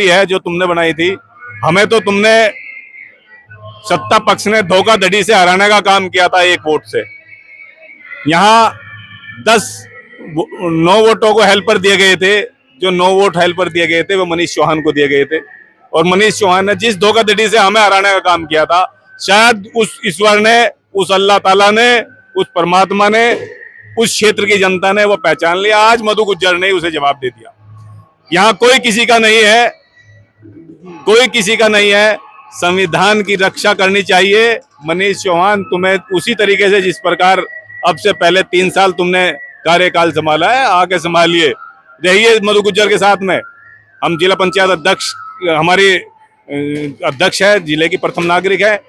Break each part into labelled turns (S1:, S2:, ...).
S1: है जो तुमने बनाई थी। हमें तो तुमने सत्ता पक्ष ने धोखाधड़ी से हराने का काम किया था एक वोट से। यहाँ 9 वोटों को हेल्पर दिए गए थे। जो 9 वोट हेल्पर दिए गए थे वो मनीष चौहान को दिए गए थे, और मनीष चौहान ने जिस धोखाधड़ी से हमें हराने का काम किया था, शायद उस ईश्वर ने, उस अल्लाह ताला ने, उस परमात्मा ने, उस क्षेत्र की जनता ने वो पहचान लिया। आज मधु गुज्जर ने उसे जवाब दे दिया। यहाँ कोई किसी का नहीं है, कोई किसी का नहीं है। संविधान की रक्षा करनी चाहिए। मनीष चौहान, तुम्हें उसी तरीके से जिस प्रकार अब से पहले 3 साल तुमने कार्यकाल संभाला है, आगे संभालिए, रहिए मधु गुज्जर के साथ में। हम जिला पंचायत अध्यक्ष, हमारी अध्यक्ष है, जिले की प्रथम नागरिक है,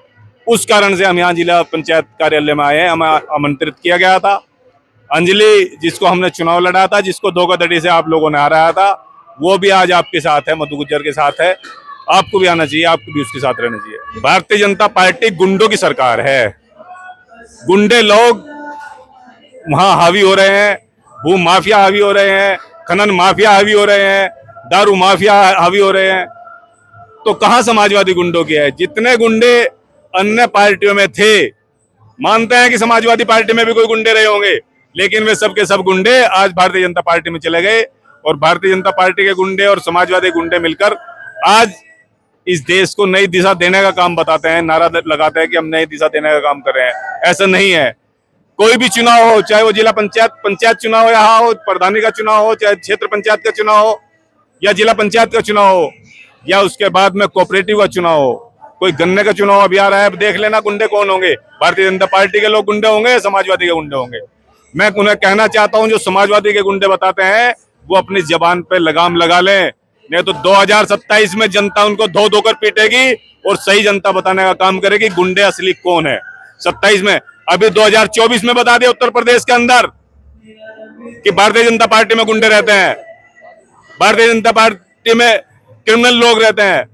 S1: उस कारण से हम यहाँ जिला पंचायत कार्यालय में आए हैं। हमें आमंत्रित किया गया था। अंजलि, जिसको हमने चुनाव लड़ा था, जिसको धोखाधड़ी से आप लोगों ने हराया था, वो भी आज आपके साथ है, मधु गुज्जर के साथ है। आपको भी आना चाहिए, आपको भी उसके साथ रहना चाहिए। भारतीय जनता पार्टी गुंडों की सरकार है। गुंडे लोग वहां हावी हो रहे हैं, भू माफिया हावी हो रहे हैं, खनन माफिया हावी हो रहे हैं, दारू माफिया हावी हो रहे हैं। तो कहां समाजवादी गुंडों की है? जितने गुंडे अन्य पार्टियों में थे, मानते हैं कि समाजवादी पार्टी में भी कोई गुंडे रहे होंगे, लेकिन वे सब के सब गुंडे आज भारतीय जनता पार्टी में चले गए, और भारतीय जनता पार्टी के गुंडे और समाजवादी गुंडे मिलकर आज इस देश को नई दिशा देने का काम बताते हैं, नारा लगाते हैं कि हम नई दिशा देने का काम कर रहे हैं। ऐसा नहीं है। कोई भी चुनाव हो, चाहे वो जिला पंचायत चुनाव यहाँ हो, प्रधानी का चुनाव हो, चाहे क्षेत्र पंचायत का चुनाव हो, या जिला पंचायत का चुनाव हो, या उसके बाद में कोऑपरेटिव का चुनाव हो, कोई गन्ने का चुनाव अभी आ रहा है, अब देख लेना गुंडे कौन होंगे। भारतीय जनता पार्टी के लोग गुंडे होंगे, समाजवादी के गुंडे होंगे। मैं उन्हें कहना चाहता हूं, जो समाजवादी के गुंडे बताते हैं, वो अपनी जबान पे लगाम लगा लें, नहीं तो 2027 में जनता उनको धो धोकर पीटेगी और सही जनता बताने का काम करेगी गुंडे असली कौन है। 27 में, अभी 2024 में बता दिया उत्तर प्रदेश के अंदर कि भारतीय जनता पार्टी में गुंडे रहते हैं, भारतीय जनता पार्टी में क्रिमिनल लोग रहते हैं।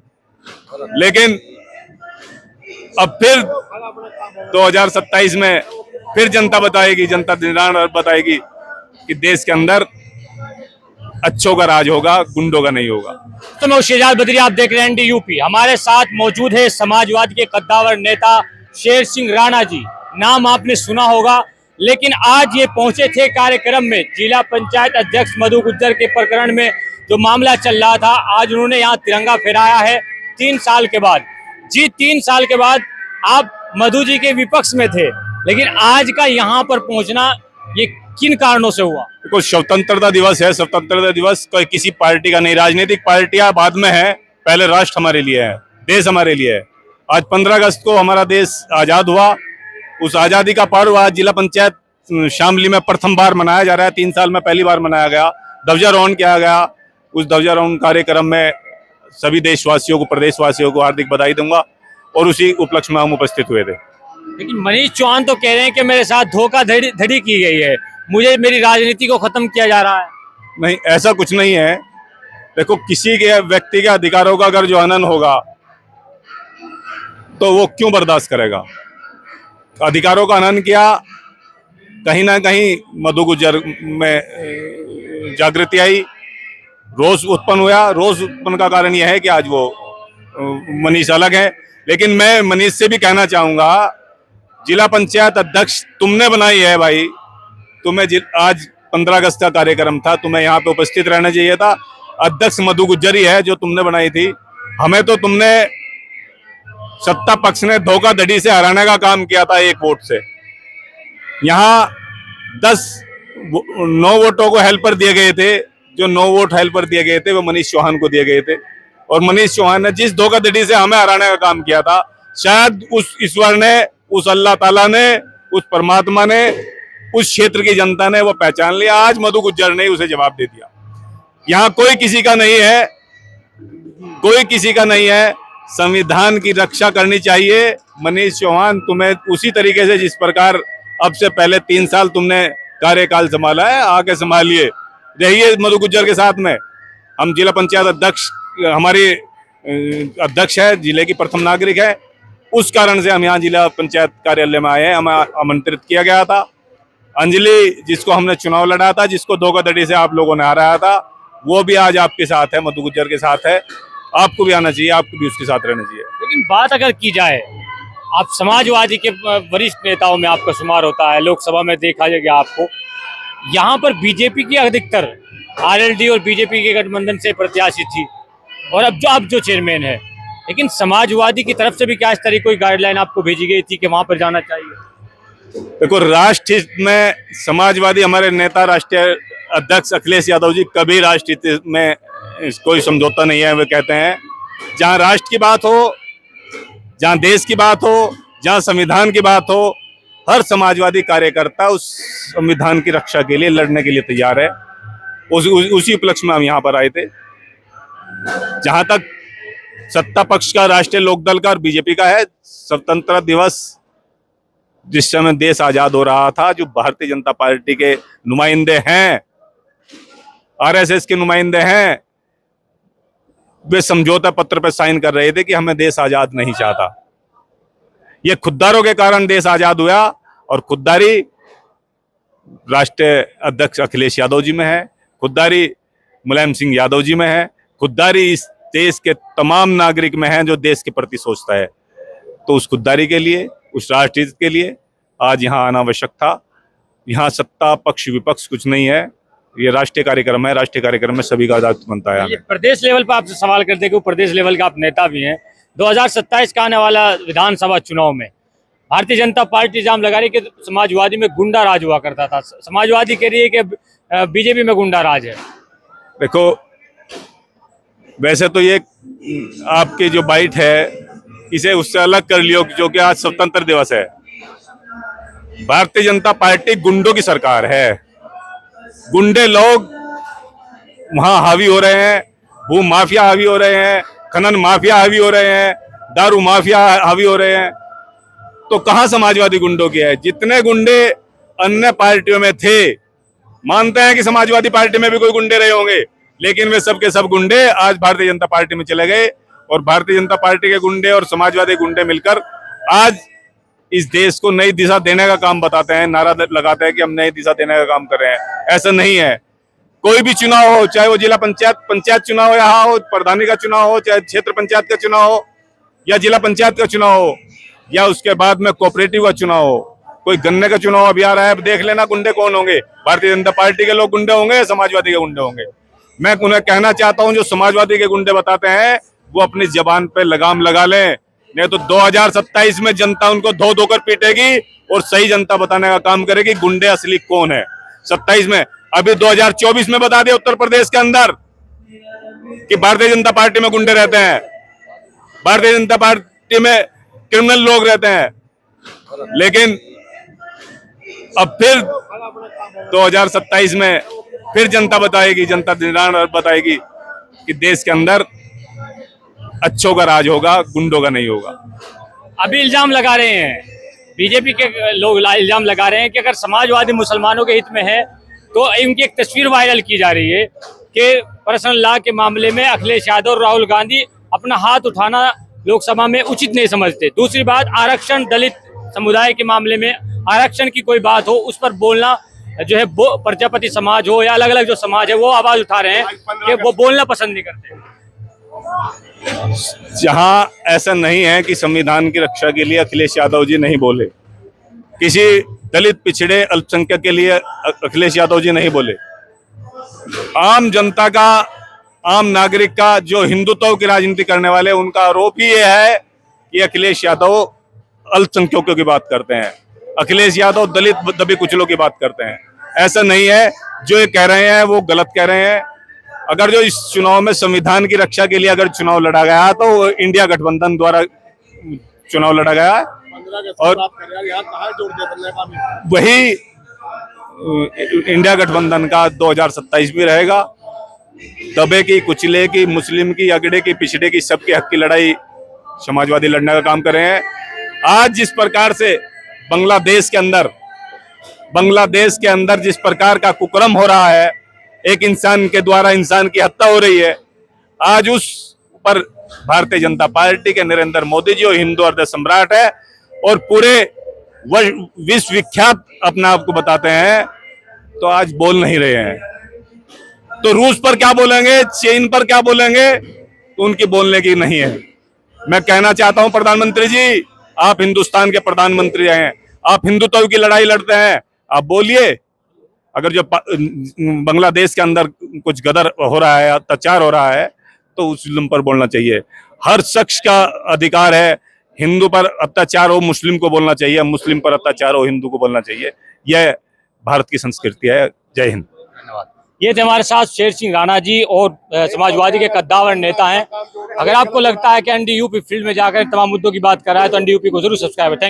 S1: लेकिन अब फिर 2027 में फिर जनता बताएगी, जनता निर्णय बताएगी कि देश के अंदर अच्छों का राज होगा, गुंडों का नहीं होगा।
S2: तो मैं शेजाद बद्री, आप देख रहे हैं ND यूपी। हमारे साथ मौजूद है समाजवादी के कद्दावर नेता शेर सिंह राणा जी। नाम आपने सुना होगा, लेकिन आज ये पहुंचे थे कार्यक्रम में। जिला पंचायत अध्यक्ष मधु गुज्जर के प्रकरण में जो मामला चल रहा था, आज उन्होंने यहाँ तिरंगा फहराया है 3 साल के बाद। जी, 3 साल के बाद आप मधु जी के विपक्ष में थे, लेकिन आज का यहाँ पर पहुंचना ये किन कारणों से हुआ?
S1: देखो, स्वतंत्रता दिवस है। स्वतंत्रता दिवस कोई किसी पार्टी का नहीं, राजनीतिक पार्टियां बाद में है, पहले राष्ट्र हमारे लिए है, देश हमारे लिए है। आज 15 अगस्त को हमारा देश आजाद हुआ। उस आजादी का पर्व आज जिला पंचायत शामली में प्रथम बार मनाया जा रहा है। 3 साल में पहली बार मनाया गया, ध्वजारोहण किया गया। उस ध्वजारोहण कार्यक्रम में सभी देशवासियों को, प्रदेशवासियों को हार्दिक बधाई दूंगा, और उसी उपलक्ष्य में हम उपस्थित हुए थे।
S2: लेकिन मनीष चौहान तो कह रहे हैं कि मेरे साथ धोखाधड़ी की गई है, मुझे, मेरी राजनीति को खत्म किया जा रहा है।
S1: नहीं, ऐसा कुछ नहीं है। देखो, किसी के व्यक्ति के अधिकारों का अगर जो हनन होगा तो वो क्यों बर्दाश्त करेगा? अधिकारों का हनन किया, कहीं ना कहीं मधु गुज्जर में जागृति आई, रोष उत्पन्न हुआ। रोष उत्पन्न का कारण यह है कि आज वो मनीष अलग है। लेकिन मैं मनीष से भी कहना चाहूंगा, जिला पंचायत अध्यक्ष तुमने बनाई है भाई। तुम्हें आज 15 अगस्त का कार्यक्रम था, तुम्हें यहाँ पे उपस्थित रहना चाहिए था। अध्यक्ष मधु गुज्जर ही है जो तुमने बनाई थी। हमें तो तुमने सत्ता पक्ष ने धोखाधड़ी से हराने का काम किया था एक वोट से। यहाँ 9 वोटों को हेल्पर दिए गए थे। जो 9 वोट हेल्पर दिए गए थे वो मनीष चौहान को दिए गए थे, और मनीष चौहान ने जिस धोखाधड़ी से हमें हराने का काम किया था, शायद उस ईश्वर ने, उस अल्लाह ताला ने, उस परमात्मा ने, उस क्षेत्र की जनता ने वो पहचान लिया। आज मधु गुज्जर ने उसे जवाब दे दिया। यहाँ कोई किसी का नहीं है, कोई किसी का नहीं है। संविधान की रक्षा करनी चाहिए। मनीष चौहान, तुम्हें उसी तरीके से जिस प्रकार अब से पहले 3 साल तुमने कार्यकाल संभाला है, आगे संभालिए, रहिए मधु गुज्जर के साथ में। हम जिला पंचायत अध्यक्ष, हमारी अध्यक्ष है, जिले की प्रथम नागरिक है, उस कारण से हम यहाँ जिला पंचायत कार्यालय में आए हैं। हमें आमंत्रित किया गया था। अंजलि, जिसको हमने चुनाव लड़ा था, जिसको धोखाधड़ी से आप लोगों ने हराया था, वो भी आज आपके साथ है, मधु गुज्जर के साथ है। आपको भी आना चाहिए, आपको भी उसके साथ रहना चाहिए।
S2: लेकिन बात अगर की जाए, आप समाजवादी के वरिष्ठ नेताओं में आपका शुमार होता है, लोकसभा में देखा जाएगा आपको। यहाँ पर बीजेपी की अधिकतर आरएलडी और बीजेपी के गठबंधन से प्रत्याशी थी, और अब जो चेयरमैन है, लेकिन समाजवादी की तरफ से भी क्या इस तरह कोई गाइडलाइन आपको भेजी गई थी कि वहां पर जाना चाहिए?
S1: देखो, राष्ट्र हित में समाजवादी हमारे नेता राष्ट्रीय अध्यक्ष अखिलेश यादव जी कभी राष्ट्र हित में कोई समझौता नहीं है। वे कहते हैं जहां राष्ट्र की बात हो, जहां देश की बात हो, जहां संविधान की बात हो, हर समाजवादी कार्यकर्ता उस संविधान की रक्षा के लिए लड़ने के लिए तैयार है। उसी उपलक्ष्य में हम यहाँ पर आए थे। जहां तक सत्ता पक्ष का, राष्ट्रीय लोकदल का और बीजेपी का है, स्वतंत्रता दिवस जिस समय देश आजाद हो रहा था, जो भारतीय जनता पार्टी के नुमाइंदे हैं, आरएसएस के नुमाइंदे हैं, वे समझौता पत्र पर साइन कर रहे थे कि हमें देश आजाद नहीं चाहता। ये खुद्दारों के कारण देश आजाद हुआ, और खुद्दारी राष्ट्रीय अध्यक्ष अखिलेश यादव जी में है, खुद्दारी मुलायम सिंह यादव जी में है, खुद्दारी इस देश के तमाम नागरिक में है जो देश के प्रति सोचता है। तो उस खुद्दारी के लिए, उस राष्ट्र हित के लिए आज यहाँ आना आवश्यक था। यहाँ सत्ता पक्ष विपक्ष कुछ नहीं है, ये राष्ट्रीय कार्यक्रम है। राष्ट्रीय कार्यक्रम में सभी का दायित्व बनता है।
S2: ये प्रदेश लेवल पर आपसे सवाल करते हैं कि प्रदेश लेवल का आप नेता भी हैं। 2027 का आने वाला विधानसभा चुनाव में भारतीय जनता पार्टी इल्जाम लगा रही है कि समाजवादी में गुंडा राज हुआ करता था। समाजवादी कह रही है कि बीजेपी में गुंडा राज है।
S1: देखो, वैसे तो ये आपकी जो बाइट है, इसे उससे अलग कर लियो, जो कि आज स्वतंत्र दिवस है। भारतीय जनता पार्टी गुंडों की सरकार है। गुंडे लोग वहां हावी हो रहे हैं, भू माफिया हावी हो रहे हैं, खनन माफिया हावी हो रहे हैं, दारू माफिया हावी हो रहे हैं। तो कहां समाजवादी गुंडों की है? जितने गुंडे अन्य पार्टियों में थे, मानते हैं कि समाजवादी पार्टी में भी कोई गुंडे रहे होंगे, लेकिन वे सब के सब गुंडे आज भारतीय जनता पार्टी में चले गए, और भारतीय जनता पार्टी के गुंडे और समाजवादी गुंडे मिलकर आज इस देश को नई दिशा देने का काम बताते हैं, नारा लगाते हैं कि हम नई दिशा देने का काम कर रहे हैं। ऐसा नहीं है। कोई भी चुनाव हो, चाहे वो जिला पंचायत चुनाव यहाँ हो, प्रधानी का चुनाव हो, चाहे क्षेत्र पंचायत का चुनाव हो, या जिला पंचायत का चुनाव हो, या उसके बाद में कोऑपरेटिव का चुनाव हो, कोई गन्ने का चुनाव अभी आ रहा है, अब देख लेना गुंडे कौन होंगे। भारतीय जनता पार्टी के लोग गुंडे होंगे या समाजवादी के गुंडे होंगे? मैं उन्हें कहना चाहता हूं, जो समाजवादी के गुंडे बताते हैं वो अपनी जबान पे लगाम लगा लें, नहीं तो 2027 में जनता उनको धो धोकर पीटेगी और सही जनता बताने का काम करेगी गुंडे असली कौन है। 27 में, अभी 2024 में बता दिया उत्तर प्रदेश के अंदर कि भारतीय जनता पार्टी में गुंडे रहते हैं, भारतीय जनता पार्टी में क्रिमिनल लोग रहते हैं। लेकिन अब फिर 2027 में फिर जनता बताएगी, जनता निर्णय बताएगी कि देश के अंदर अच्छों का राज होगा, गुंडों का नहीं होगा।
S2: अभी इल्जाम लगा रहे हैं, बीजेपी के लोग इल्जाम लगा रहे हैं कि अगर समाजवादी मुसलमानों के हित में है तो इनकी एक तस्वीर वायरल की जा रही है कि पर्सनल लॉ के मामले में अखिलेश यादव और राहुल गांधी अपना हाथ उठाना लोकसभा में उचित नहीं समझते। दूसरी बात, आरक्षण, दलित समुदाय के मामले में आरक्षण की कोई बात हो, उस पर बोलना जो है, प्रजापति समाज हो या अलग अलग जो समाज है, वो आवाज उठा रहे हैं कि वो बोलना पसंद नहीं करते।
S1: जहां ऐसा नहीं है कि संविधान की रक्षा के लिए अखिलेश यादव जी नहीं बोले, किसी दलित पिछड़े अल्पसंख्यक के लिए अखिलेश यादव जी नहीं बोले, आम जनता का, आम नागरिक का, जो हिंदुत्व की राजनीति करने वाले, उनका आरोप ही ये है कि अखिलेश यादव अल्पसंख्यकों की बात करते हैं, अखिलेश यादव दलित दबे कुचलों की बात करते हैं। ऐसा नहीं है। जो ये कह रहे हैं वो गलत कह रहे हैं। अगर जो इस चुनाव में संविधान की रक्षा के लिए अगर चुनाव लड़ा गया तो इंडिया गठबंधन द्वारा चुनाव लड़ा गया, और वही इंडिया गठबंधन का 2027 भी रहेगा। दबे की, कुचले की, मुस्लिम की, अगड़े की, पिछड़े की, सबके हक की लड़ाई समाजवादी लड़ने का काम कर रहे हैं। आज जिस प्रकार से बांग्लादेश के अंदर जिस प्रकार का कुकर्म हो रहा है, एक इंसान के द्वारा इंसान की हत्या हो रही है, आज उस पर भारतीय जनता पार्टी के नरेंद्र मोदी जी और हिंदू हृदय सम्राट है और पूरे विश्व विख्यात अपने आप को बताते हैं, तो आज बोल नहीं रहे हैं। तो रूस पर क्या बोलेंगे, चीन पर क्या बोलेंगे, तो उनकी बोलने की नहीं है। मैं कहना चाहता हूं प्रधानमंत्री जी, आप हिंदुस्तान के प्रधानमंत्री हैं, आप हिंदुत्व की लड़ाई लड़ते हैं, आप बोलिए। अगर जो बांग्लादेश के अंदर कुछ गदर हो रहा है, अत्याचार हो रहा है, तो उस जुल्म पर बोलना चाहिए। हर शख्स का अधिकार है, हिंदू पर अत्याचार हो मुस्लिम को बोलना चाहिए, मुस्लिम पर अत्याचार हो हिंदू को बोलना चाहिए। यह भारत की संस्कृति है। जय हिंद।
S2: धन्यवाद। ये थे हमारे साथ शेर सिंह राणा जी और समाजवादी के कद्दावर नेता हैं। अगर आपको लगता है कि एनडीयूपी फील्ड में जाकर तमाम मुद्दों की बात कर रहा है तो एनडीयूपी को जरूर सब्सक्राइब है। थैंक